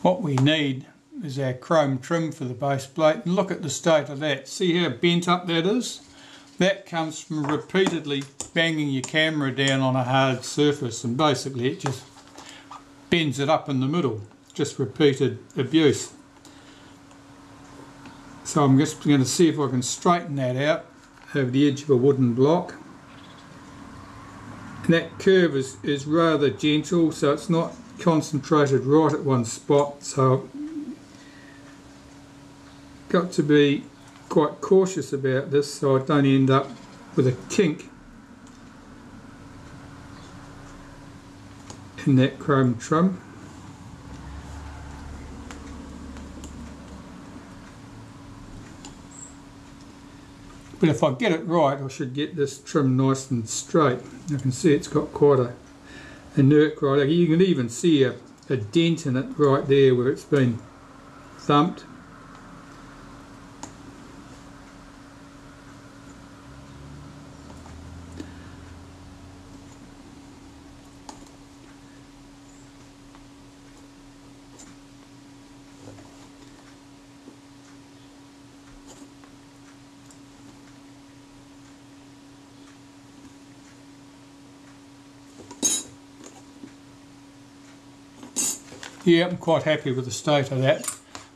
What we need is our chrome trim for the base plate, and look at the state of that. See how bent up that is? That comes from repeatedly banging your camera down on a hard surface, and basically it just bends it up in the middle. Just repeated abuse. So I'm just going to see if I can straighten that out over the edge of a wooden block. And that curve is rather gentle, so it's not concentrated right at one spot, so I've got to be quite cautious about this so I don't end up with a kink in that chrome trim. But if I get it right, I should get this trim nice and straight. You can see it's got quite a nerk right there. You can even see a dent in it right there where it's been thumped. Yeah, I'm quite happy with the state of that.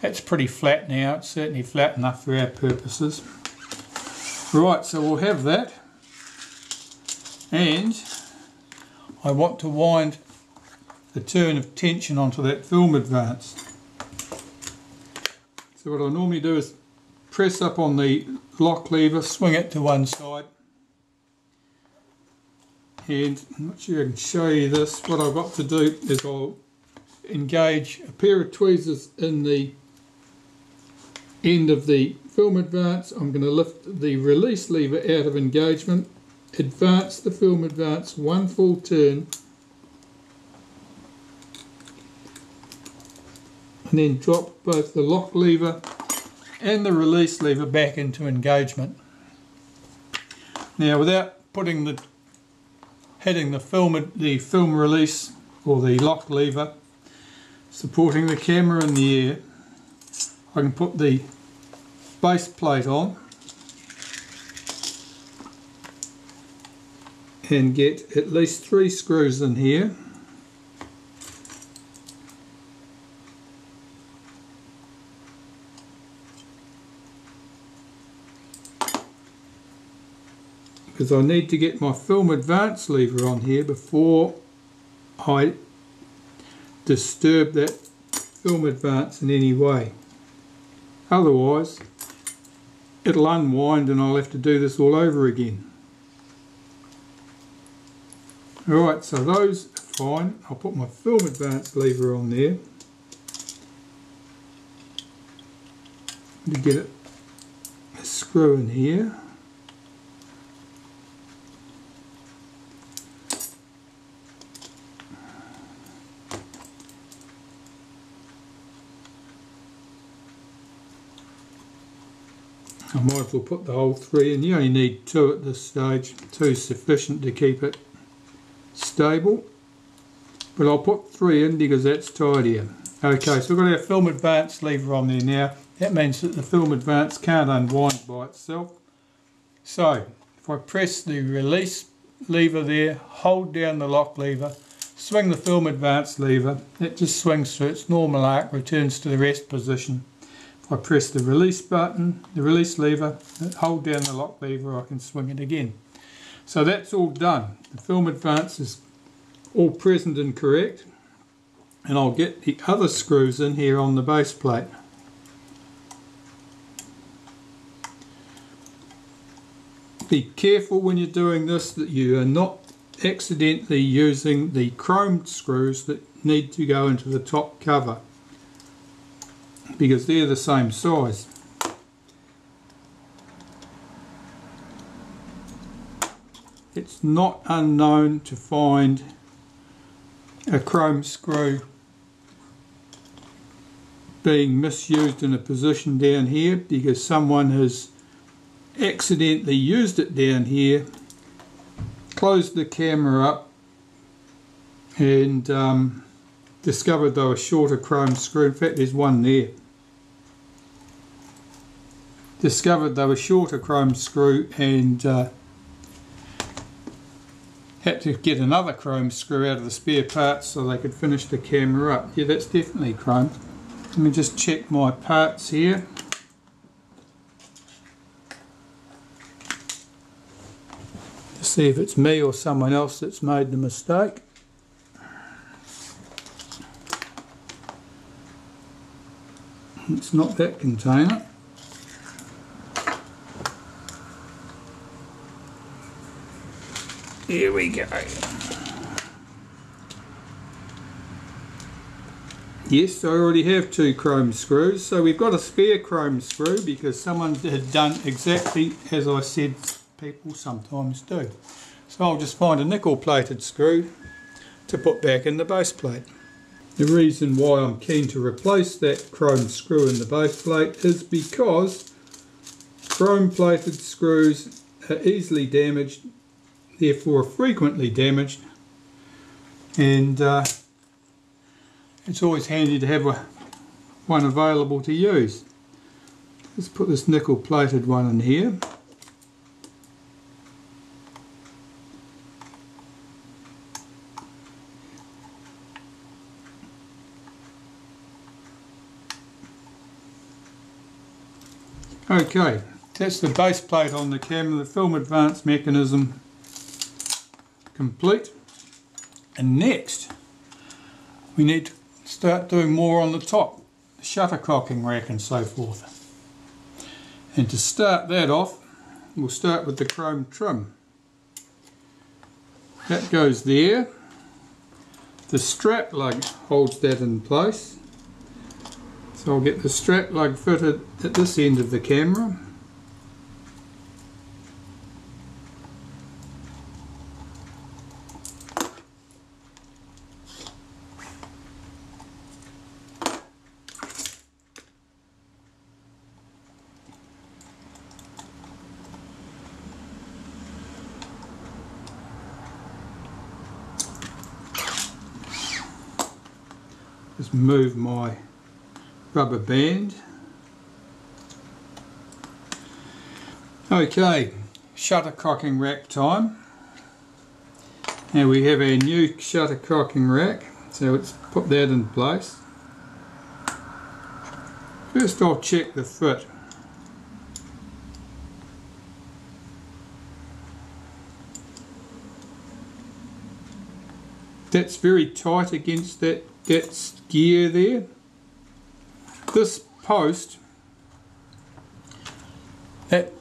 That's pretty flat now. It's certainly flat enough for our purposes. Right, so we'll have that. And I want to wind the turn of tension onto that film advance. So what I normally do is press up on the lock lever, swing it to one side. And I'm not sure I can show you this. What I've got to do is I'll engage a pair of tweezers in the end of the film advance. I'm going to lift the release lever out of engagement, advance the film advance one full turn, and then drop both the lock lever and the release lever back into engagement. Now, without hitting the film release or the lock lever supporting the camera in the air, I can put the base plate on and get at least 3 screws in here. Because I need to get my film advance lever on here before I disturb that film advance in any way. Otherwise it'll unwind and I'll have to do this all over again. Alright, so those are fine. I'll put my film advance lever on there to get a screw in here. I might as well put the whole 3 in. You only need 2 at this stage. 2 is sufficient to keep it stable. But I'll put 3 in because that's tidier. Okay, so we've got our film advance lever on there now. That means that the film advance can't unwind by itself. So, if I press the release lever there, hold down the lock lever, swing the film advance lever, it just swings through its normal arc, returns to the rest position. I press the release button, the release lever, hold down the lock lever, I can swing it again. So that's all done. The film advance is all present and correct, and I'll get the other screws in here on the base plate. Be careful when you're doing this that you are not accidentally using the chrome screws that need to go into the top cover, because they're the same size. It's not unknown to find a chrome screw being misused in a position down here because someone has accidentally used it down here, closed the camera up and discovered they were shorter chrome screw. In fact, there's one there. Discovered they were shorter chrome screw and had to get another chrome screw out of the spare parts so they could finish the camera up. Yeah, that's definitely chrome. Let me just check my parts here. To see if it's me or someone else that's made the mistake. It's not that container. Here we go. Yes, I already have 2 chrome screws, so we've got a spare chrome screw because someone had done exactly as I said people sometimes do. So I'll just find a nickel plated screw to put back in the base plate. The reason why I'm keen to replace that chrome screw in the base plate is because chrome plated screws are easily damaged, therefore frequently damaged, and it's always handy to have one available to use. Let's put this nickel plated one in here. Okay, that's the base plate on the camera, the film advance mechanism complete. And next we need to start doing more on the top, the shuttercocking rack and so forth. And to start that off, we'll start with the chrome trim. That goes there. The strap lug holds that in place. So I'll get the strap lug fitted at this end of the camera. Just move my rubber band. Okay, shuttercocking rack time. Now we have our new shuttercocking rack, so let's put that in place. First I'll check the fit. That's very tight against that gear there. This post, that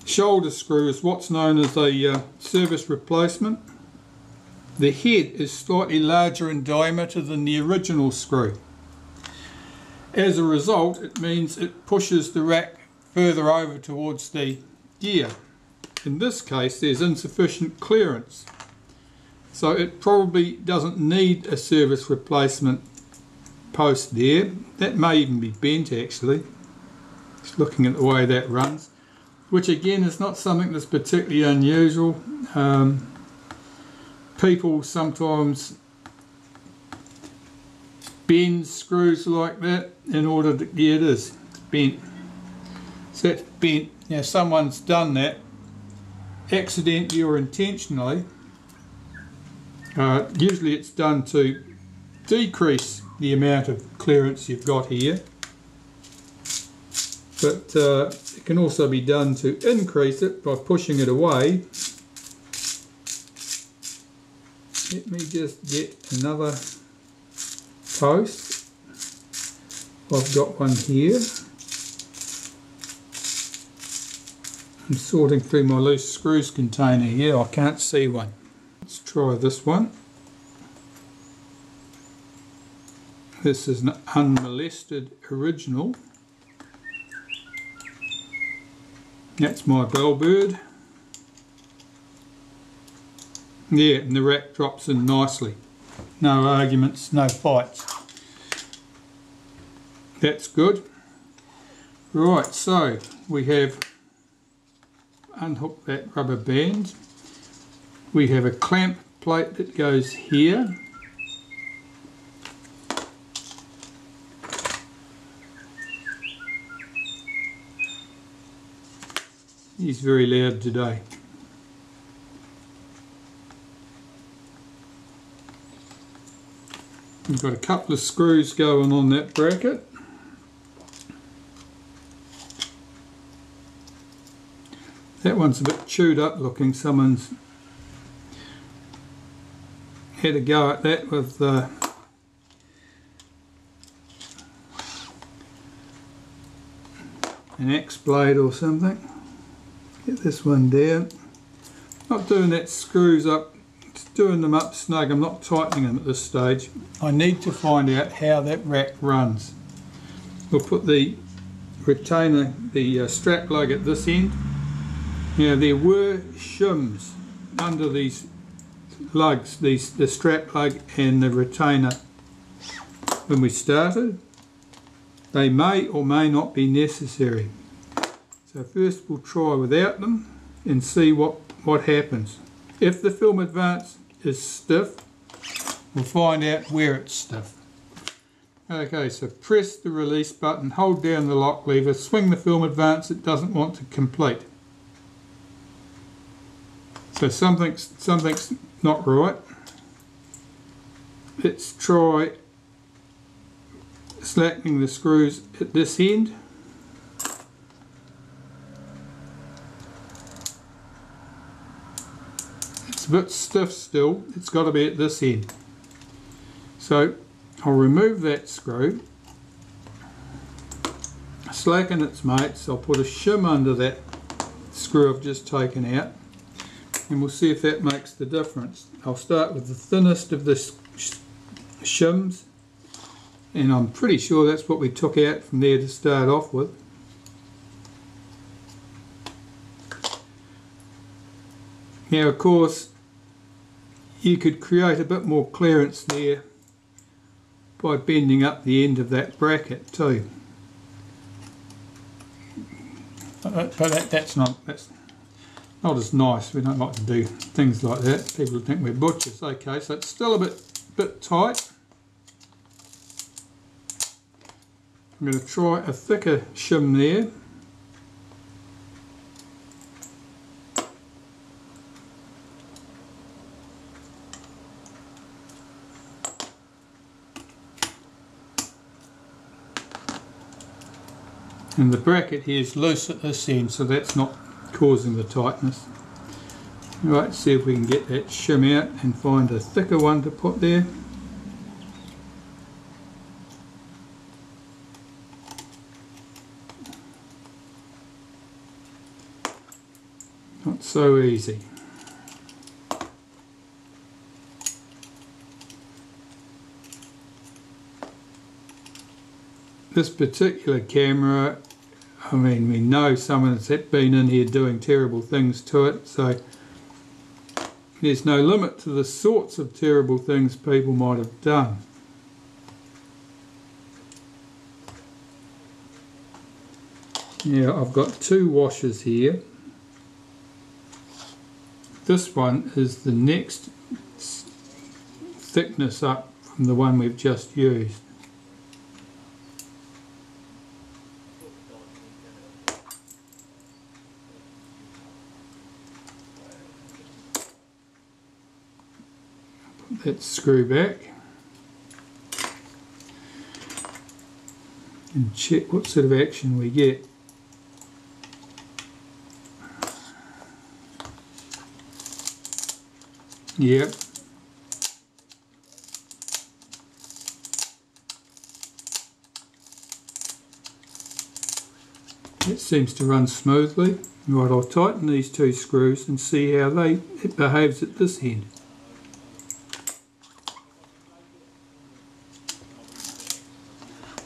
shoulder screw is what's known as a service replacement. The head is slightly larger in diameter than the original screw. As a result, it means it pushes the rack further over towards the gear. In this case, there's insufficient clearance. So it probably doesn't need a service replacement post there. That may even be bent actually, just looking at the way that runs, which again is not something that's particularly unusual. People sometimes bend screws like that in order to, yeah, it is, it's bent. So that's bent. Now someone's done that accidentally or intentionally. Usually it's done to decrease the amount of clearance you've got here, but it can also be done to increase it by pushing it away. Let me just get another post. I've got one here. I'm sorting through my loose screws container here. I can't see one. Let's try this one. This is an unmolested original. That's my bellbird. Yeah, and the rack drops in nicely. No arguments, no fights. That's good. Right, so we have unhooked that rubber band. We have a clamp plate that goes here. He's very loud today. We've got a couple of screws going on that bracket. That one's a bit chewed up looking. Someone's had a go at that with an axe blade or something. Get this one down. Not doing that screws up, just doing them up snug. I'm not tightening them at this stage. I need to find out how that rack runs. We'll put the retainer, the strap lug at this end. Now there were shims under these lugs, the strap lug and the retainer when we started. They may or may not be necessary. So first we'll try without them and see what happens. If the film advance is stiff, we'll find out where it's stiff. Okay, so press the release button, hold down the lock lever, swing the film advance it doesn't want to complete. So something's not right. Let's try slackening the screws at this end. It's a bit stiff still, it's got to be at this end. So I'll remove that screw, slacken its mates, I'll put a shim under that screw I've just taken out, and we'll see if that makes the difference. I'll start with the thinnest of the shims, and I'm pretty sure that's what we took out from there to start off with. Now of course you could create a bit more clearance there by bending up the end of that bracket too. But that's not as nice. We don't like to do things like that. People think we're butchers. Okay, so it's still a bit tight. I'm going to try a thicker shim there. And the bracket here is loose at this end, so that's not causing the tightness. Right, see if we can get that shim out and find a thicker one to put there. Not so easy. This particular camera, I mean, we know someone's been in here doing terrible things to it, so there's no limit to the sorts of terrible things people might have done. Now I've got two washers here. This one is the next thickness up from the one we've just used. That screw back and check what sort of action we get. Yep. It seems to run smoothly. Right, I'll tighten these two screws and see how it behaves at this end.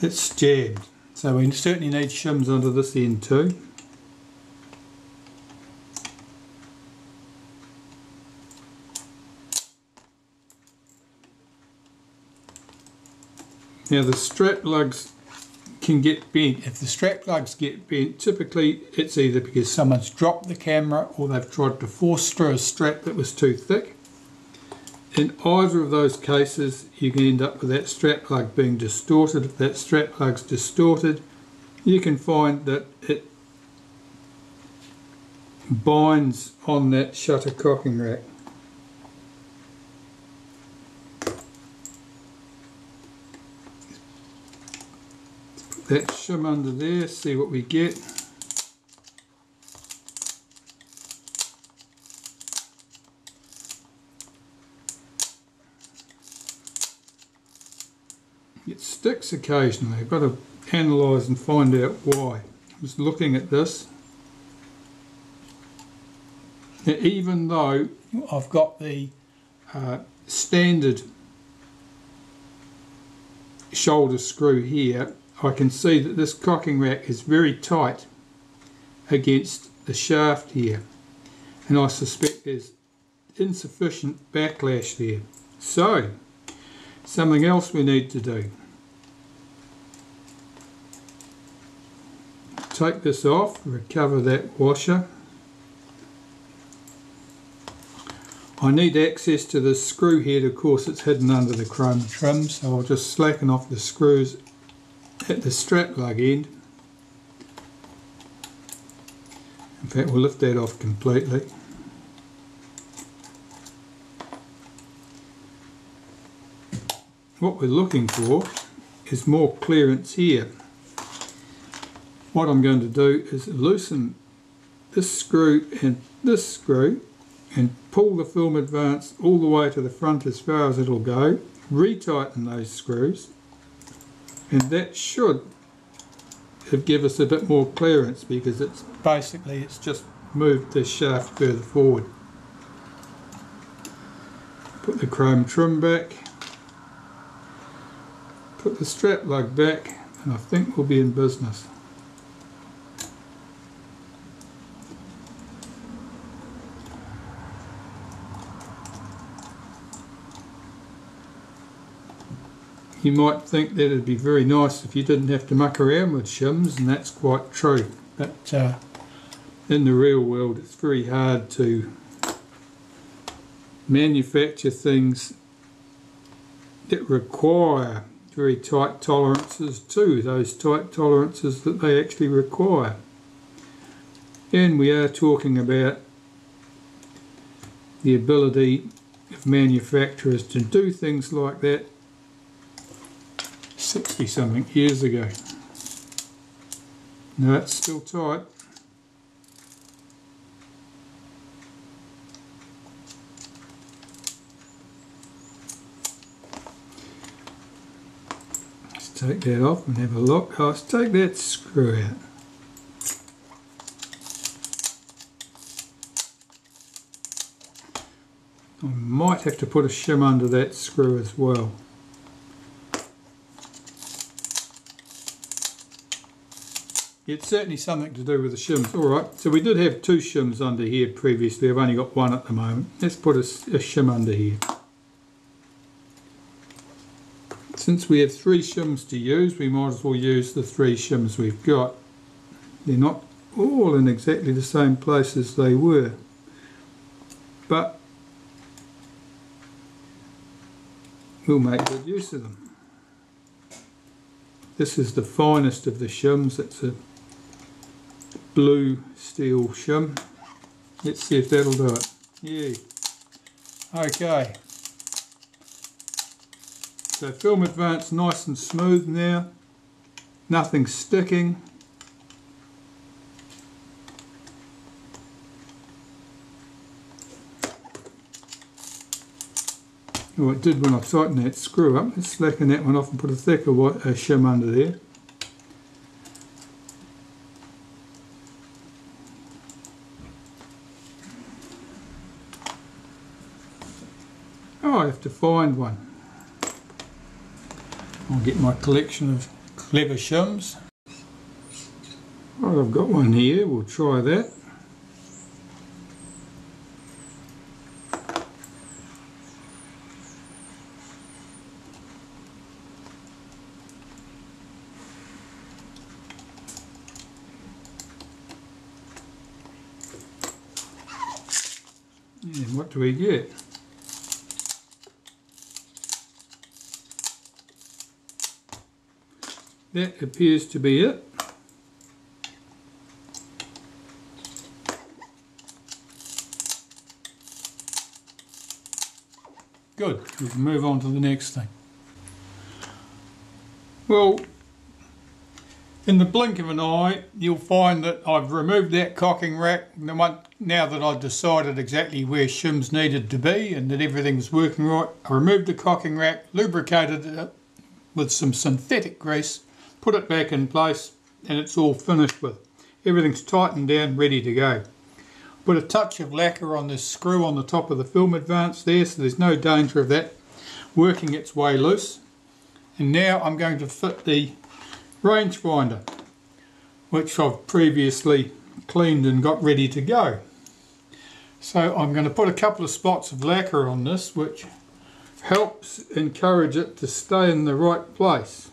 It's jammed, so we certainly need shims under this end too. Now the strap lugs can get bent. If the strap lugs get bent, typically it's either because someone's dropped the camera or they've tried to force through a strap that was too thick. In either of those cases you can end up with that strap lug being distorted. If that strap lug's distorted, you can find that binds on that shutter cocking rack. Put that shim under there, see what we get. It sticks occasionally. I've got to analyse and find out why. I was looking at this. Now, even though I've got the standard shoulder screw here, I can see that this cocking rack is very tight against the shaft here, and I suspect there's insufficient backlash there. So, something else we need to do. Take this off, recover that washer. I need access to the screw head. Of course it's hidden under the chrome trim, so I'll just slacken off the screws at the strap lug end. In fact, we'll lift that off completely. What we're looking for is more clearance here. What I'm going to do is loosen this screw and pull the film advance all the way to the front as far as it'll go, retighten those screws, and that should give us a bit more clearance, because it's just moved this shaft further forward. Put the chrome trim back, put the strap lug back, and I think we'll be in business. You might think that it'd be very nice if you didn't have to muck around with shims, and that's quite true. But in the real world, it's very hard to manufacture things that require very tight tolerances to those tight tolerances that they actually require. And we are talking about the ability of manufacturers to do things like that 60 something years ago. No, it's still tight. Let's take that off and have a look. Oh, let's take that screw out. I might have to put a shim under that screw as well. It's certainly something to do with the shims. Alright, so we did have two shims under here previously. I've only got one at the moment. Let's put a shim under here. Since we have three shims to use, we might as well use the three shims we've got. They're not all in exactly the same place as they were, but we'll make good use of them. This is the finest of the shims. It's a blue steel shim. Let's see if that'll do it. Yeah. Okay. So film advance nice and smooth now. Nothing sticking. Oh, it did when I tightened that screw up. Let's slacken that one off and put a thicker shim under there. Oh, I have to find one. I'll get my collection of clever shims. Right, I've got one here. We'll try that. And what do we get? That appears to be it. Good, we can move on to the next thing. Well, in the blink of an eye, you'll find that I've removed that cocking rack. Now that I've decided exactly where shims needed to be and that everything was working right, I removed the cocking rack, lubricated it with some synthetic grease, put it back in place, and it's all finished with. Everything's tightened down, ready to go. Put a touch of lacquer on this screw on the top of the film advance there, so there's no danger of that working its way loose. And now I'm going to fit the rangefinder, which I've previously cleaned and got ready to go. So I'm going to put a couple of spots of lacquer on this, which helps encourage it to stay in the right place,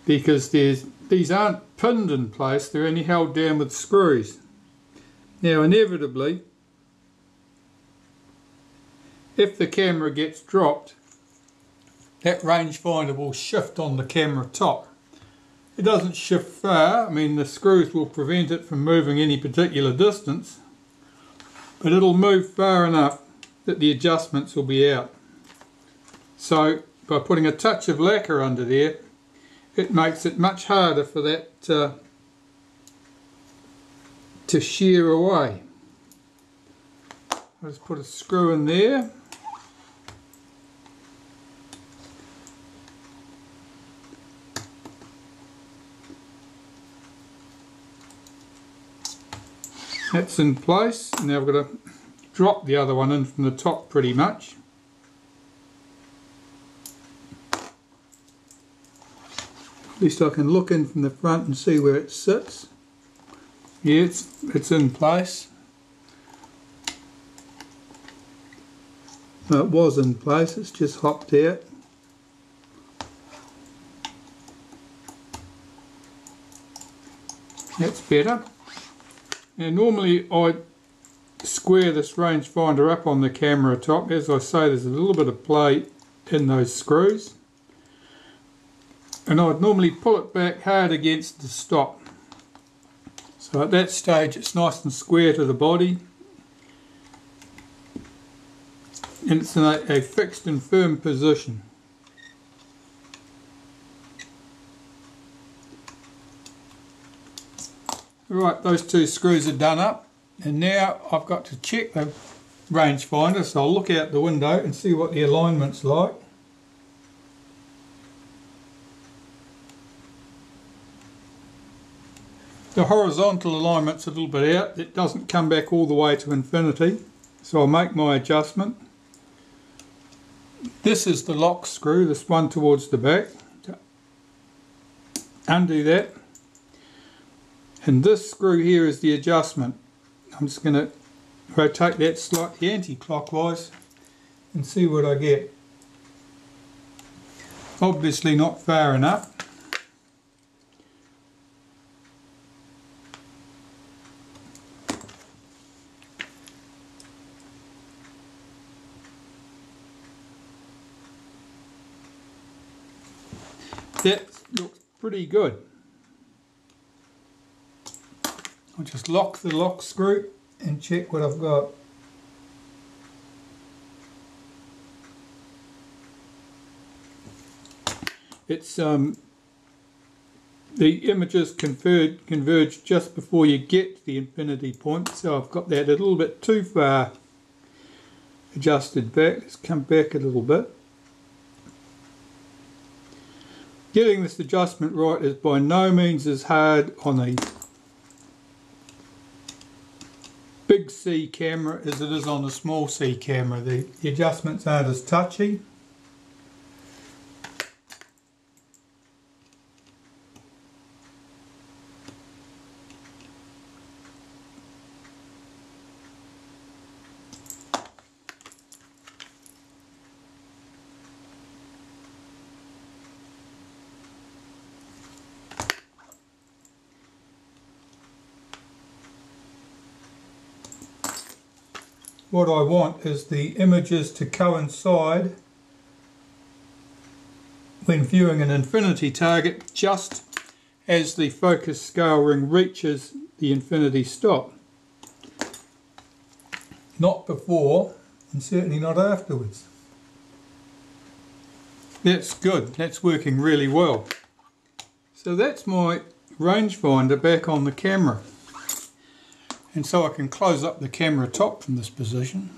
because these aren't pinned in place, they're only held down with screws. Now inevitably, if the camera gets dropped, that rangefinder will shift on the camera top. It doesn't shift far, I mean the screws will prevent it from moving any particular distance, but it'll move far enough that the adjustments will be out. So by putting a touch of lacquer under there, it makes it much harder for that to shear away. I'll just put a screw in there. That's in place. Now I've got to drop the other one in from the top pretty much. At least I can look in from the front and see where it sits. Yeah, it's in place. No, it was in place, it's just hopped out. That's better. Now normally I square this rangefinder up on the camera top. As I say, there's a little bit of play in those screws. And I'd normally pull it back hard against the stop. So at that stage it's nice and square to the body. And it's in a fixed and firm position. Right, those two screws are done up, and now I've got to check the rangefinder, so I'll look out the window and see what the alignment's like. The horizontal alignment's a little bit out, it doesn't come back all the way to infinity, so I'll make my adjustment. This is the lock screw, this one towards the back. Undo that. And this screw here is the adjustment. I'm just going to rotate that slightly anti-clockwise and see what I get. Obviously not far enough. That looks pretty good. I'll just lock the lock screw and check what I've got. It's the images converge just before you get to the infinity point, so I've got that a little bit too far adjusted back. Let's come back a little bit. Getting this adjustment right is by no means as hard on a big C camera as it is on a small C camera. The adjustments aren't as touchy. What I want is the images to coincide when viewing an infinity target just as the focus scale ring reaches the infinity stop. Not before, and certainly not afterwards. That's good, that's working really well. So that's my rangefinder back on the camera, and so I can close up the camera top from this position.